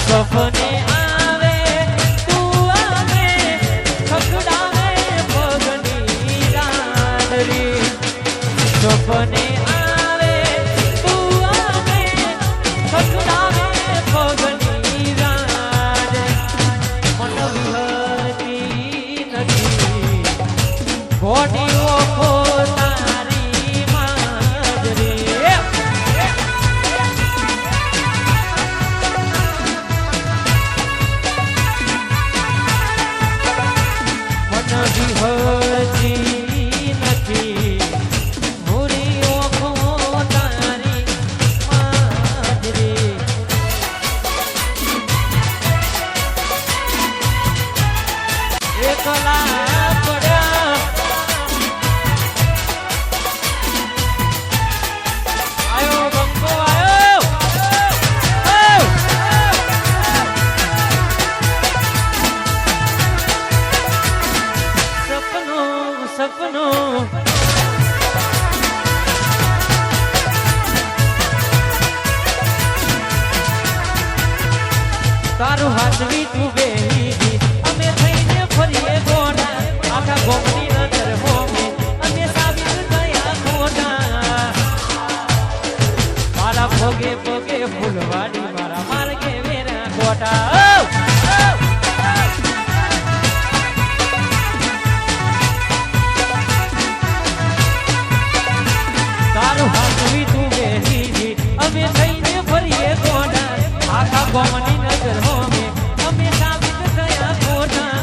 સપને આવે તું આવે ખખડાવે પગની રાંડરી સપને આવે તું આવે ખખડાવે પગની રાંડ મન વિહરતી નથી ઘોડી ઓખો તારી માજરી વિહરતી નથી મોરી ઓખો તારી માજરી એકલા પડ્યા આયો બંકો આયો સપનો તારું હાથવી તું બેહી અમે થઈને ફરીએ ગોડા આખા ગોમની નજર હોમે અમે સાબિત થયા ખોટા મારા પગે પગે ફૂલવાડી મારા માર્ગે વેરા ગોટા તારું હાથવી તું બેહી અમે થઈને ફરીએ ગોડા આખા ગોમની નજર હોમે અમે સાબિત થયા ખોટા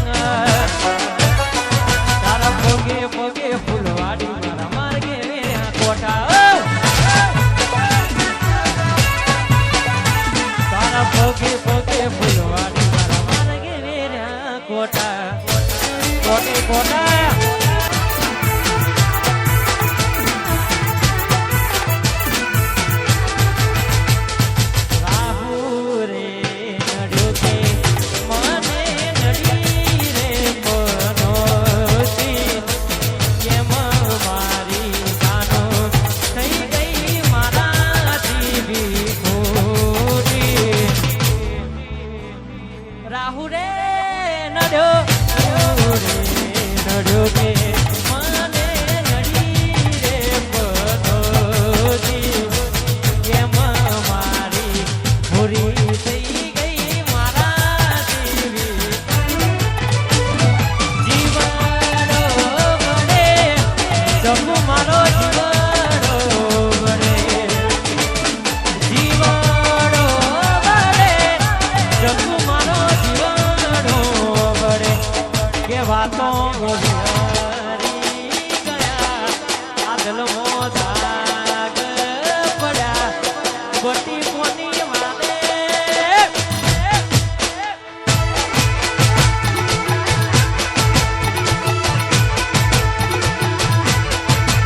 તારા પગે પગે ફૂલવાડી મારા માર્ગે વેર્યા કોટા તારા પગે પગે ફૂલવાડી મારા માર્ગે વેર્યા કોટા કોટે કોટા રાહુ રે નડ્યો કે મને નડી રે પનોતી કેમ મારી ભૂરી થઈ ગઈ મારા જીવી જીવનો બને જગુ મારો જીવનો બને જીવનો બને જગુ મારો વાતો વિહરી ગયા આ દિલમો દાગ પડ્યા ગોટી મોની વાને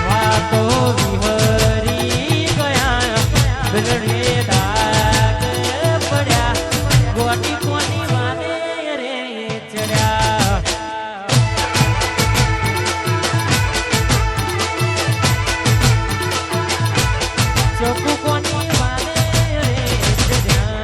વાતો વિહરી ગયા દિલને દાગ પડ્યા ગોટી મોની વાને રે ચડ્યા ચોખ્ખું કોની વાલે રે ચડ્યા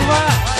વાહ